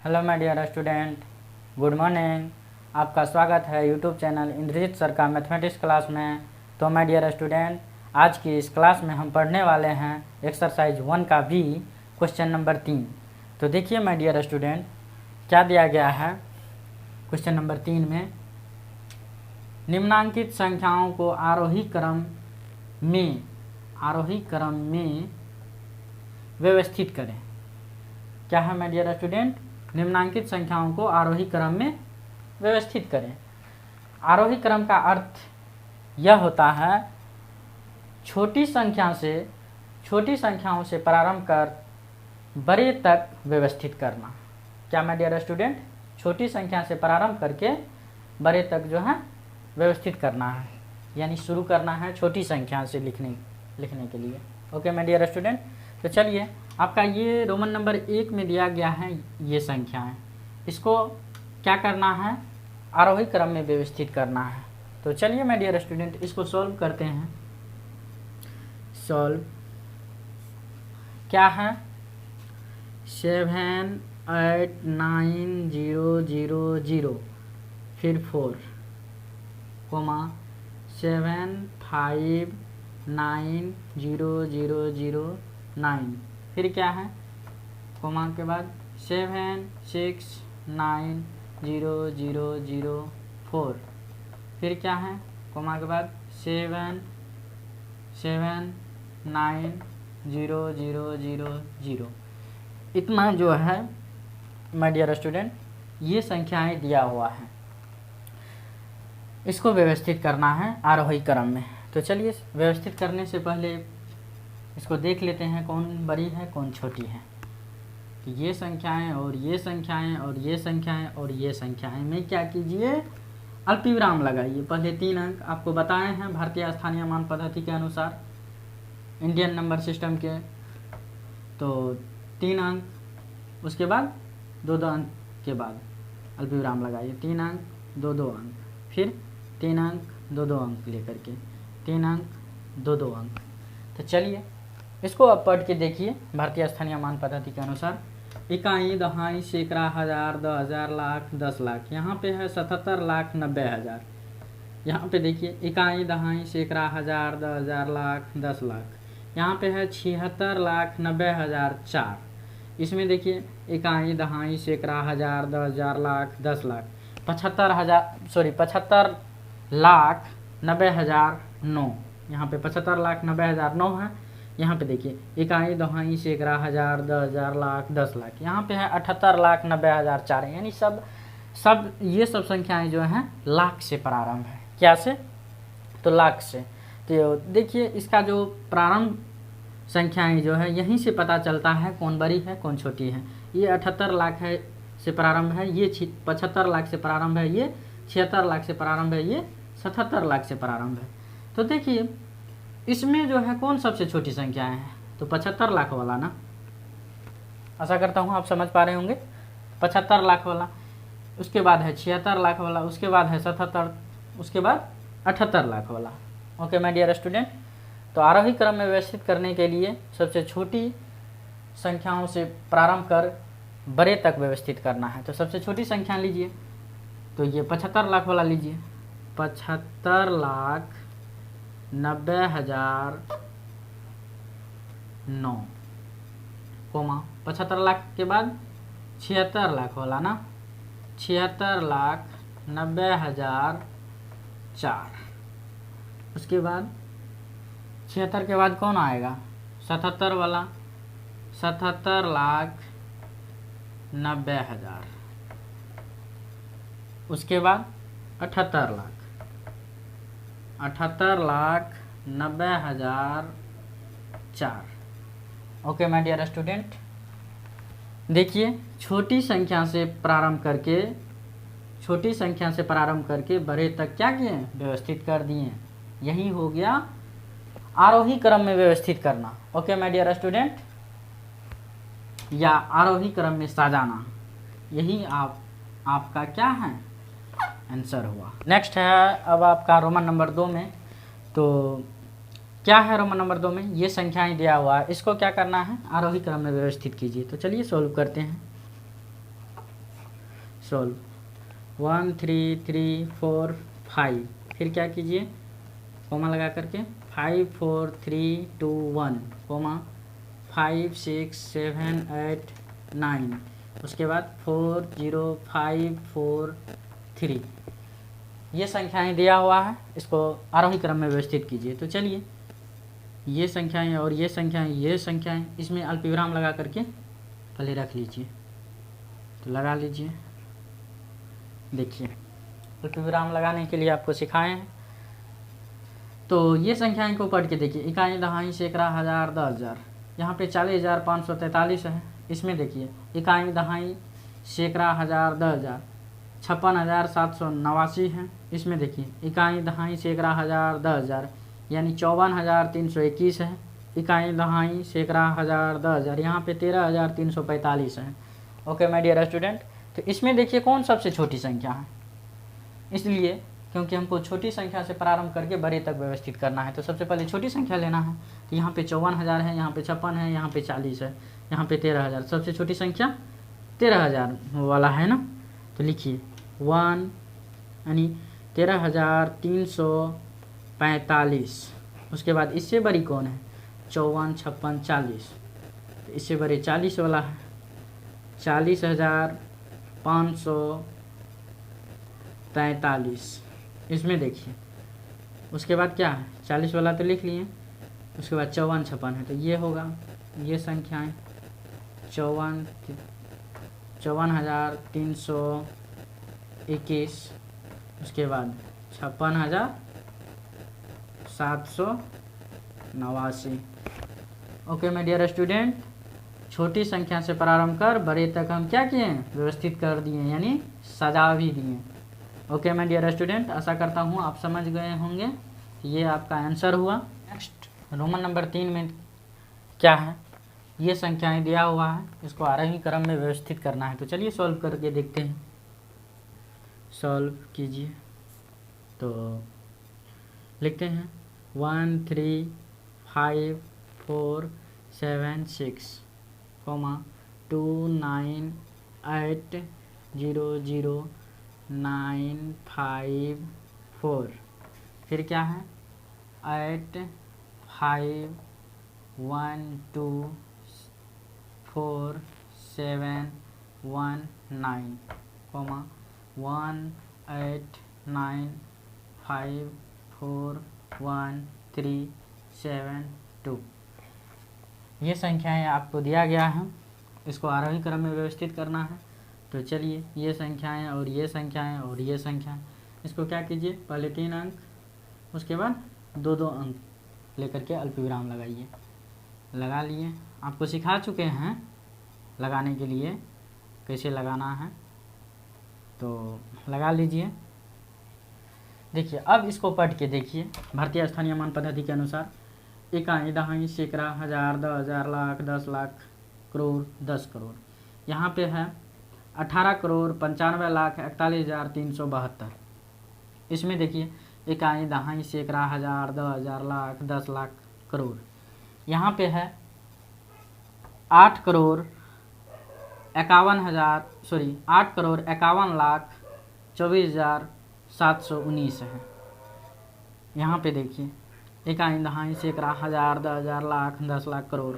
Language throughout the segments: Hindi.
Hello my dear student, good morning. आपका स्वागत है यूट्यूब चैनल इंद्रजीत सर का मैथमेटिक्स क्लास में। तो माय डियर स्टूडेंट, आज की इस क्लास में हम पढ़ने वाले हैं एक्सरसाइज 1 का बी, क्वेश्चन नंबर 3। तो देखिए माय डियर स्टूडेंट, क्या दिया गया है क्वेश्चन नंबर 3 में। निम्नांकित संख्याओं को आरोही क्रम में व्यवस्थित करें। क्या है माय डियर स्टूडेंट? निम्नांकित संख्याओं को आरोही क्रम में व्यवस्थित करें। आरोही क्रम का अर्थ यह होता है छोटी संख्याओं से प्रारंभ कर बड़े तक व्यवस्थित करना। क्या माय डियर स्टूडेंट? छोटी संख्या से प्रारंभ करके बड़े तक जो है व्यवस्थित करना है, यानी शुरू करना है छोटी संख्या से लिखने के लिए। ओके माय डियर स्टूडेंट, तो चलिए आपका ये रोमन नंबर 1 में दिया गया है ये संख्याएं, इसको क्या करना है? आरोही क्रम में व्यवस्थित करना है। तो चलिए माय डियर स्टूडेंट इसको सॉल्व करते हैं। सॉल्व क्या है? 7 8 9 0 0 0 फिर 4 7 5 9 0 0 0 9 फिर क्या है? कोमा के बाद 7 6 9 0 0 0 4 फिर क्या है? कोमा के बाद 7 7 9 0 0 0 0। इतना जो है माय डियर स्टूडेंट ये संख्याएं दिया हुआ है, इसको व्यवस्थित करना है आरोही क्रम में। तो चलिए व्यवस्थित करने से पहले इसको देख लेते हैं कौन बड़ी है कौन छोटी है। कि ये संख्याएं और ये संख्याएं और ये संख्याएं और ये संख्याएं में क्या कीजिए? अल्पविराम लगाइए। पहले 3 अंक आपको बताए हैं भारतीय स्थानीय मान पद्धति के अनुसार, इंडियन नंबर सिस्टम के। तो 3 अंक, उसके बाद 2-2 अंक के बाद अल्पविराम लगाइए। 3 अंक 2-2 अंक, फिर 3 अंक 2-2 अंक लेकर के 3 अंक 2-2 अंक। तो चलिए इसको अब पढ़ के देखिए भारतीय स्थानीय मान पद्धति के अनुसार। इकाई, दहाई, सैकड़ा, हजार, 10,000, लाख, 10 लाख। यहाँ पे है 77 लाख 90,000। यहाँ पे देखिए इकाई, दहाई, सैकड़ा, हजार, 10,000, लाख, 10 लाख। यहाँ पे है 76 लाख 90,000 4। इसमें देखिए इकाई, दहाई, सैकड़ा, हजार, 10,000, लाख, 10 लाख। 75 लाख 90,000 9। यहाँ पे 75 लाख 90,000 9 है। यहाँ पे देखिए इकाई, दहाई, सैकड़ा, हजार, 10,000, लाख, 10 लाख। यहाँ पे है 78 लाख 90,000 4। यानी ये सब संख्याएं जो हैं लाख से प्रारंभ है। क्या से? तो लाख से। तो देखिए इसका जो प्रारंभ संख्याएं जो है यहीं से पता चलता है कौन बड़ी है कौन छोटी है। ये 78 लाख है से प्रारंभ है, ये 75 लाख से प्रारंभ है, ये 76 लाख से प्रारंभ है, ये 77 लाख से प्रारंभ है। तो देखिए इसमें जो है कौन सबसे छोटी संख्याएं हैं? तो 75 लाख वाला ना। आशा करता हूँ आप समझ पा रहे होंगे। 75 लाख वाला, उसके बाद है 76 लाख वाला, उसके बाद है 77, उसके बाद 78 लाख वाला। ओके माय डियर स्टूडेंट, तो आरोही क्रम में व्यवस्थित करने के लिए सबसे छोटी संख्याओं से प्रारंभ कर बड़े तक व्यवस्थित करना है। तो सबसे छोटी संख्या लीजिए, तो ये 75 लाख वाला लीजिए। 75 लाख 90,000 9 कोमा 75 लाख के बाद 76 लाख वाला ना, 76 लाख 90,000 4। उसके बाद 76 के बाद कौन आएगा? 77 वाला, 77 लाख 90,000। उसके बाद 78 lakh 90,000 4। Okay my dear student, देखिए छोटी संख्या से प्रारंभ करके बड़े तक क्या किए? व्यवस्थित कर दिए। यही हो गया आरोही क्रम में व्यवस्थित करना। ओके माय डियर स्टूडेंट, या आरोही क्रम में सजाना, यही आपका क्या है? आंसर हुआ। नेक्स्ट है अब आपका रोमन नंबर 2 में। तो क्या है रोमन नंबर 2 में? ये संख्याएं दिया हुआ है, इसको क्या करना है? आरोही क्रम में व्यवस्थित कीजिए। तो चलिए सॉल्व करते हैं। सॉल्व 1 3 3 4 5, फिर क्या कीजिए कोमा लगा करके 5 4 3 2 1 कोमा 5 6 7 8 9, उसके बाद 4 0 5 4 3। ये संख्याएं दिया हुआ है, इसको आरोही क्रम में व्यवस्थित कीजिए। तो चलिए ये संख्याएं और ये संख्याएं इसमें अल्पविराम लगा करके पहले रख लीजिए। तो लगा लीजिए, देखिए अल्पविराम लगाने के लिए आपको सिखाए हैं। तो ये संख्याएं को पढ़ के देखिए, इकाई, दहाई, सैकड़ा, हज़ार, 10,000। यहाँ पे 40,543 है। इसमें देखिए इकाई, दहाई, सैकड़ा, हज़ार, 10,000 56,789 है। इसमें देखिए इकाई, दहाई, सैकड़ा, हज़ार, 10,000 यानी 54,321 है। इकाई, दहाई, सैकड़ा, हज़ार, 10,000 यहाँ पे 13,345 है। ओके माय डियर स्टूडेंट, तो इसमें देखिए कौन सबसे छोटी संख्या है, इसलिए क्योंकि हमको छोटी संख्या से प्रारंभ करके बड़े तक व्यवस्थित करना है। तो सबसे पहले छोटी संख्या लेना है। तो यहाँ पे 54,000 है, यहाँ पे 56 है, यहाँ पे 40 है, यहाँ पे 13,000। सबसे छोटी संख्या 13,000 वाला है ना। तो लिखिए 1 यानी 13,345। उसके बाद इससे बड़ी कौन है 54, 56, 40। तो इससे बड़े 40 वाला है 40,543। इसमें देखिए उसके बाद क्या है 40 वाला तो लिख लिए, उसके बाद 54, 56 है। तो ये होगा, ये संख्याएं 54,321, उसके बाद 56,789। ओके माय डियर स्टूडेंट, छोटी संख्या से प्रारंभ कर बड़े तक हम क्या किए व्यवस्थित कर दिए, यानी सजा भी दिए। ओके माय डियर स्टूडेंट, आशा करता हूँ आप समझ गए होंगे। ये आपका आंसर हुआ। नेक्स्ट रोमन नंबर 3 में क्या है, ये संख्याएं दिया हुआ है, इसको आरोही क्रम में व्यवस्थित करना है। तो चलिए सॉल्व करके देखते हैं। सॉल्व कीजिए। तो लिखते हैं 1 3 5 4 7 6 2 9 8 0 0 9 5 4, फिर क्या है 8 5 1 2 4 7 1 9 1 8 9 5 4 1 3 7 2। ये संख्याएं आपको दिया गया है, इसको आरोही क्रम में व्यवस्थित करना है। तो चलिए ये संख्याएं और ये संख्याएं और ये संख्याएं, इसको क्या कीजिए पहले 3 अंक, उसके बाद 2-2 अंक लेकर के अल्पविराम लगाइए। लगा लिए, आपको सिखा चुके हैं लगाने के लिए कैसे लगाना है, तो लगा लीजिए। देखिए अब इसको पढ़ के देखिए, भारतीय स्थानीय मान पद्धति के अनुसार इकाई, दहाई, सैकड़ा, हज़ार, 10,000, लाख, 10 लाख, करोड़, 10 करोड़। यहाँ पे है 18,95,41,41,372। इसमें देखिए इकाई, दहाई, सैकड़ा, हज़ार, 10,000, लाख, 10 लाख, करोड़। यहाँ पे है 8,51,24,719 है। यहाँ पे देखिए इकाई, दहाई, सैकड़ा, हज़ार, 10,000, लाख, 10 लाख, करोड़।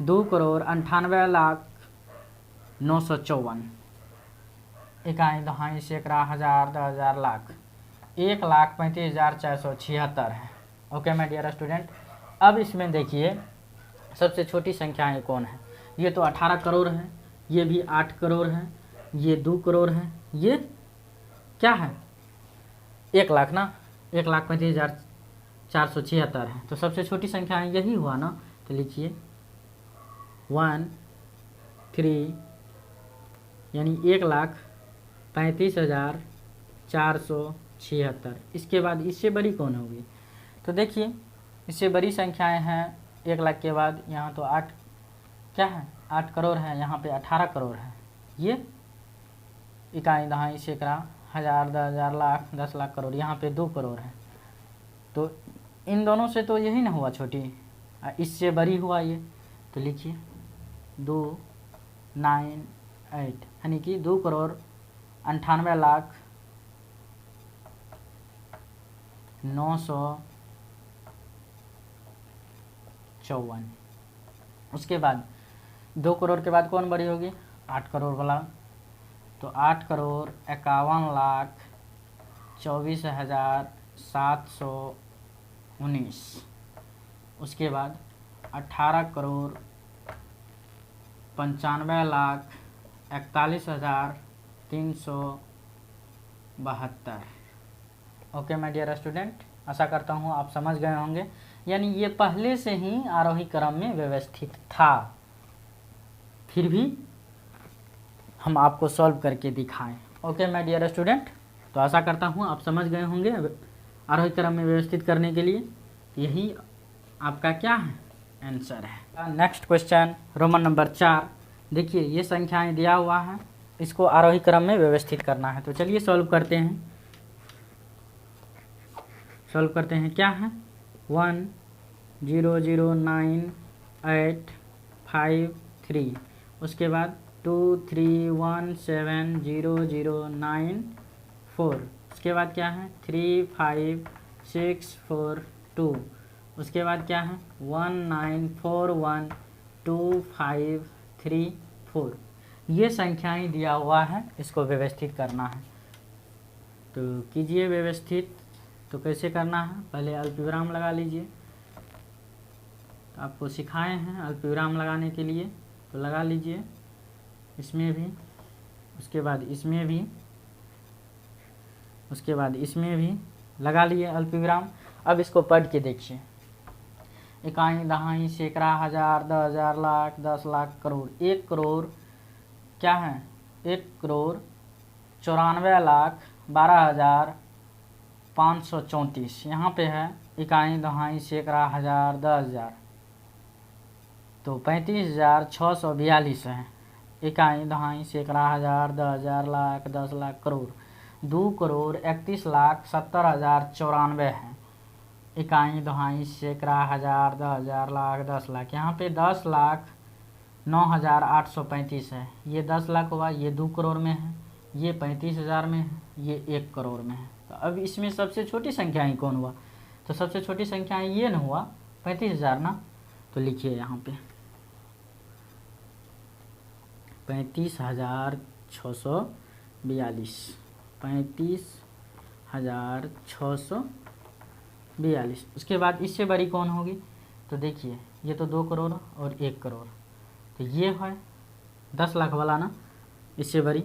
2,98,09,54। इकाई, दहाई, सैकड़ा, हज़ार, 10,000, लाख 1,35,476 है। ओके माय डियर स्टूडेंट, अब इसमें देखिए सबसे छोटी संख्याएं कौन है। ये तो 18 करोड़ है, ये भी 8 करोड़ है, ये 2 करोड़ है, ये क्या है 1 लाख ना, 1,35,476 है। तो सबसे छोटी संख्या यही हुआ ना। तो लिखिए 1 3 यानी 1,35,476। इसके बाद इससे बड़ी कौन होगी। तो देखिए इससे बड़ी संख्याएं हैं 1 लाख के बाद, यहाँ तो 8 क्या है 8 करोड़ है, यहाँ पे 18 करोड़ है। ये इकाई, दहाई, सैकड़ा, हज़ार, 10,000, लाख, 10 लाख, करोड़, यहाँ पे 2 करोड़ है। तो इन दोनों से तो यही ना हुआ छोटी, इससे बड़ी हुआ ये। तो लिखिए 2 9 8 यानी कि 2 करोड़ 98,954। उसके बाद 2 करोड़ के बाद कौन बड़ी होगी? 8 करोड़ वाला। तो 8,51,24,719। उसके बाद 18,41,41,372। ओके माय डियर स्टूडेंट, आशा करता हूँ आप समझ गए होंगे। यानी ये पहले से ही आरोही क्रम में व्यवस्थित था, फिर भी हम आपको सॉल्व करके दिखाएं। ओके माय डियर स्टूडेंट, तो आशा करता हूँ आप समझ गए होंगे आरोही क्रम में व्यवस्थित करने के लिए। यही आपका क्या है? आंसर है। Next question Roman number 4। देखिए ये संख्याएं दिया हुआ है, इसको आरोही क्रम में व्यवस्थित करना है। तो चलिए सॉल्व करते हैं। सॉल्व करते हैं। क्या है? 1,0,0,9,8,5,3। उसके बाद 2,3,1,7,0,0,9,4। उसके बाद क्या है? 3,5,6,4,2। उसके बाद क्या है? 1,9,4,1,2,5,3,4। ये संख्याएं दिया हुआ है, इसको व्यवस्थित करना है। तो कीजिए व्यवस्थित। तो कैसे करना है? पहले अल्पविराम लगा लीजिए। तो आपको सिखाए हैं अल्पविराम लगाने के लिए, तो लगा लीजिए। इसमें भी, उसके बाद इसमें भी, उसके बाद इसमें भी लगा लिए अल्पविराम। अब इसको पढ़ के देखिए। इकाई, दहाई, सैकड़ा, हजार, 10,000, लाख, 10 लाख, करोड़। 1 करोड़ क्या है? 1,94,12,534। यहाँ पे है इकाई, दहाई, सैकड़ा, हजार, 10,000, तो 35,642 है। इकाई, दहाई, सैकड़ा, हजार, 10,000, लाख, 10 लाख, करोड़। 2,31,70,094 है। इकाई, दहाई, सैकड़ा, हजार, 10,000, लाख, 10 लाख। यहाँ पे 10,09,835 है। ये 10 लाख हुआ, ये 2 करोड़ में है, ये 35,000 में है, ये 1 करोड़ में है। तो अब इसमें सबसे छोटी संख्या ही कौन हुआ? तो सबसे छोटी संख्या ये न हुआ 35,000 ना। तो लिखिए यहाँ पे 35,642। 35,642। उसके बाद इससे बड़ी कौन होगी? तो देखिए ये तो 2 करोड़ और 1 करोड़, तो ये है 10 लाख वाला ना। इससे बड़ी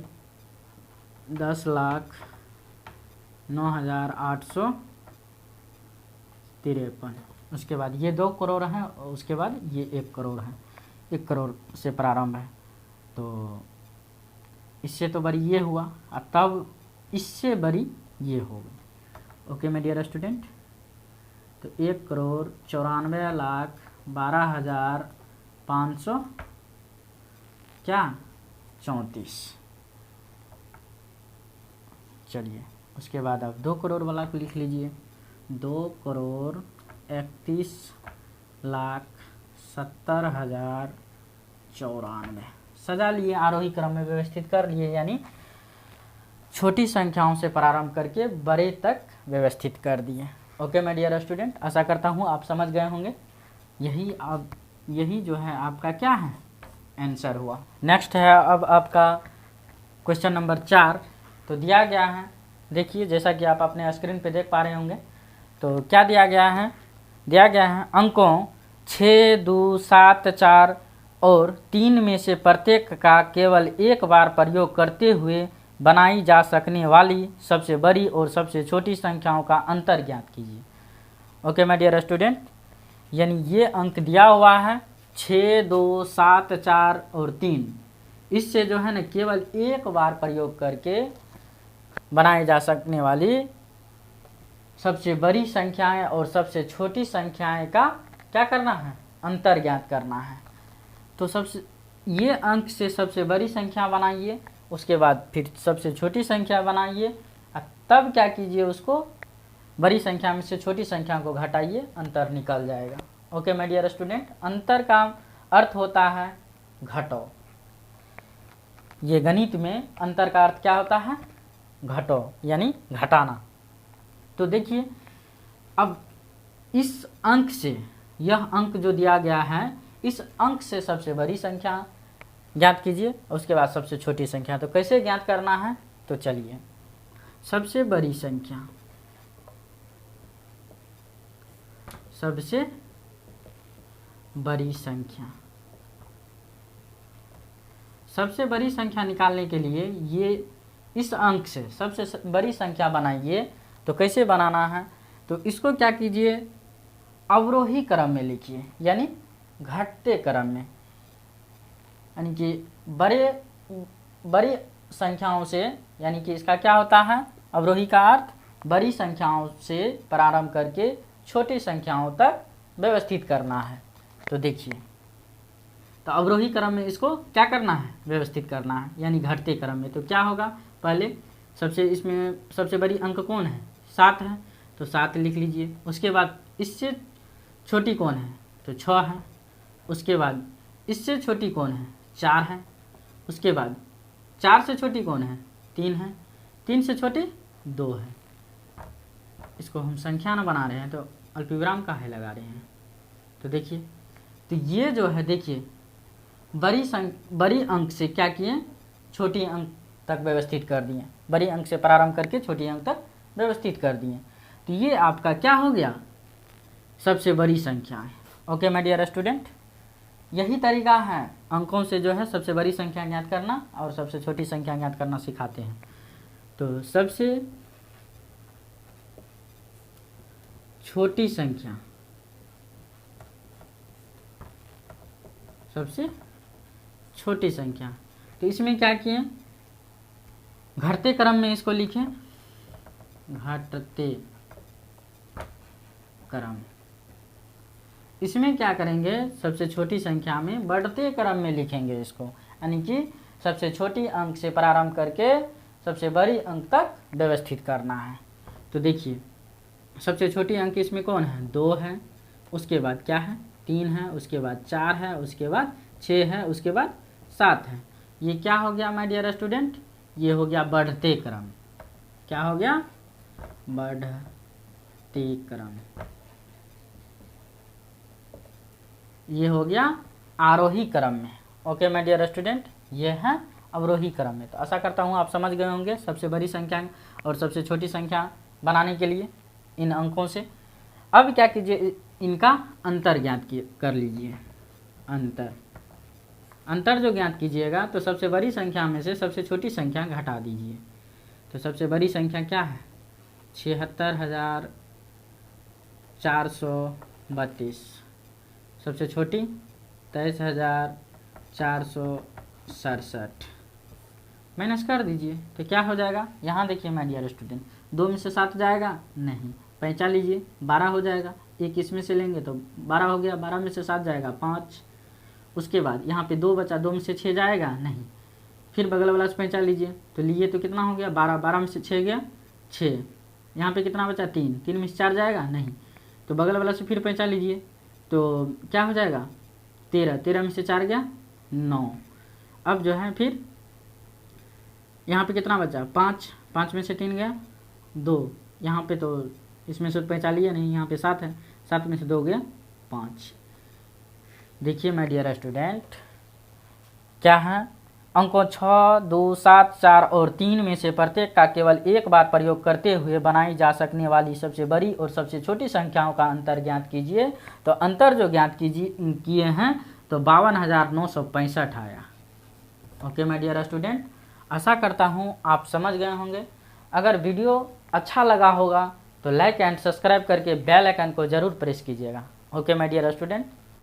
10,09,853। उसके बाद ये 2 करोड़ है, और उसके बाद ये 1 करोड़ है। 1 करोड़ से प्रारंभ है, तो इससे तो बड़ी ये हुआ, और तब इससे बड़ी ये हो गई। ओके माय डियर स्टूडेंट, तो 1,94,12,534 चलिए। उसके बाद अब 2 करोड़ वाला को लिख लीजिए। 2,31,70,094 सजा लिए, आरोही क्रम में व्यवस्थित कर लिए, यानी छोटी संख्याओं से प्रारंभ करके बड़े तक व्यवस्थित कर दिए। ओके माय डियर स्टूडेंट, आशा करता हूँ आप समझ गए होंगे। यही जो है आपका क्या है? आंसर हुआ। नेक्स्ट है अब आपका क्वेश्चन नंबर 4। तो दिया गया है, देखिए जैसा कि आप अपने स्क्रीन पे देख पा रहे होंगे। तो क्या दिया गया है? दिया गया है अंकों 6, 2, 7, 4 और 3 में से प्रत्येक का केवल एक बार प्रयोग करते हुए बनाई जा सकने वाली सबसे बड़ी और सबसे छोटी संख्याओं का अंतर ज्ञात कीजिए। ओके माय डियर स्टूडेंट, यानी ये अंक दिया हुआ है 6, 2, 7, 4 और 3। इससे जो है ना केवल एक बार प्रयोग करके बनाई जा सकने वाली सबसे बड़ी संख्याएं और सबसे छोटी संख्याएं का क्या करना है? अंतर ज्ञात करना है। तो सबसे ये अंक से सबसे बड़ी संख्या बनाइए, उसके बाद फिर सबसे छोटी संख्या बनाइए, और तब क्या कीजिए? उसको बड़ी संख्या में से छोटी संख्या को घटाइए, अंतर निकल जाएगा। ओके माय डियर स्टूडेंट, अंतर का अर्थ होता है घटाओ। ये गणित में अंतर का अर्थ क्या होता है? घटो यानी घटाना। तो देखिए अब इस अंक से, यह अंक जो दिया गया है, इस अंक से सबसे बड़ी संख्या ज्ञात कीजिए, उसके बाद सबसे छोटी संख्या। तो कैसे ज्ञात करना है, तो चलिए सबसे बड़ी संख्या, सबसे बड़ी संख्या, सबसे बड़ी संख्या निकालने के लिए ये इस अंक से सबसे बड़ी संख्या बनाइए। तो कैसे बनाना है, तो इसको क्या कीजिए, अवरोही क्रम में लिखिए, यानी घटते क्रम में, यानी कि बड़ी संख्याओं से, यानी कि इसका क्या होता है, अवरोही का अर्थ बड़ी संख्याओं से प्रारंभ करके छोटी संख्याओं तक व्यवस्थित करना है। तो देखिए, तो अवरोही क्रम में इसको क्या करना है, व्यवस्थित करना है, यानी घटते क्रम में। तो क्या होगा, पहले इसमें सबसे बड़ी अंक कौन है, 7 है, तो 7 लिख लीजिए। उसके बाद इससे छोटी कौन है, तो 6 है। उसके बाद इससे छोटी कौन है, 4 है। उसके बाद 4 से छोटी कौन है, 3 है। 3 से छोटी 2 है। इसको हम संख्या न बना रहे हैं तो अल्पविराम का है लगा रहे हैं। तो देखिए, तो ये जो है, देखिए बड़ी अंक से क्या किए, छोटी अंक तक व्यवस्थित कर दिए, बड़ी अंक से प्रारंभ करके छोटी अंक तक व्यवस्थित कर दिए। तो ये आपका क्या हो गया, सबसे बड़ी संख्या है। ओके माय डियर स्टूडेंट, यही तरीका है अंकों से जो है सबसे बड़ी संख्या ज्ञात करना और सबसे छोटी संख्या ज्ञात करना सिखाते हैं। तो सबसे छोटी संख्या, सबसे छोटी संख्या, तो इसमें क्या किए, घटते क्रम में इसको लिखें, घटते क्रम। इसमें क्या करेंगे, सबसे छोटी संख्या में बढ़ते क्रम में लिखेंगे इसको, यानी कि सबसे छोटी अंक से प्रारंभ करके सबसे बड़ी अंक तक व्यवस्थित करना है। तो देखिए, सबसे छोटी अंक इसमें कौन है, 2 है। उसके बाद क्या है, 3 है। उसके बाद 4 है। उसके बाद 6 है। उसके बाद 7 है। ये क्या हो गया माय डियर स्टूडेंट, ये हो गया बढ़ते क्रम। क्या हो गया, बढ़ते क्रम। ये हो गया आरोही क्रम में। ओके माय डियर स्टूडेंट, ये है अवरोही क्रम में। तो आशा करता हूँ आप समझ गए होंगे सबसे बड़ी संख्या और सबसे छोटी संख्या बनाने के लिए इन अंकों से। अब क्या कीजिए, इनका अंतर ज्ञात कर लीजिए। अंतर जो ज्ञात कीजिएगा, तो सबसे बड़ी संख्या में से सबसे छोटी संख्या घटा दीजिए। तो सबसे बड़ी संख्या क्या है, 76,432। सबसे छोटी 23,467। माइनस कर दीजिए तो क्या हो जाएगा, यहाँ देखिए माय डियर स्टूडेंट, 2 में से 7 जाएगा नहीं, 5 लीजिए 12 हो जाएगा। एक इसमें से लेंगे तो 12 हो गया, 12 में से 7 जाएगा 5। उसके बाद यहाँ पे 2 बचा, 2 में से 6 जाएगा नहीं, फिर बगल वाला से 5 लीजिए, तो लिए तो कितना हो गया 12, 12 में से 6 गया 6। यहाँ पे कितना बचा 3, 3 में से 4 जाएगा नहीं, तो बगल वाला से फिर 5 लीजिए, तो क्या हो जाएगा 13, 13 में से 4 गया 9। अब जो है फिर यहाँ पे कितना बचा 5, 5 में से 3 गया 2, यहाँ पे तो इसमें से 5 लिया नहीं, यहाँ पे 7 है, 7 में से 2 गया 5। देखिए माय डियर स्टूडेंट, क्या है, अंकों 6, 2, 7, 4 और 3 में से प्रत्येक का केवल एक बार प्रयोग करते हुए बनाई जा सकने वाली सबसे बड़ी और सबसे छोटी संख्याओं का अंतर ज्ञात कीजिए। तो अंतर जो ज्ञात किए हैं तो 52,965 आया। ओके माय डियर स्टूडेंट, आशा करता हूँ आप समझ गए होंगे। अगर वीडियो अच्छा लगा होगा तो लाइक एंड सब्सक्राइब करके बेल आइकन को ज़रूर प्रेस कीजिएगा। Okay my dear student.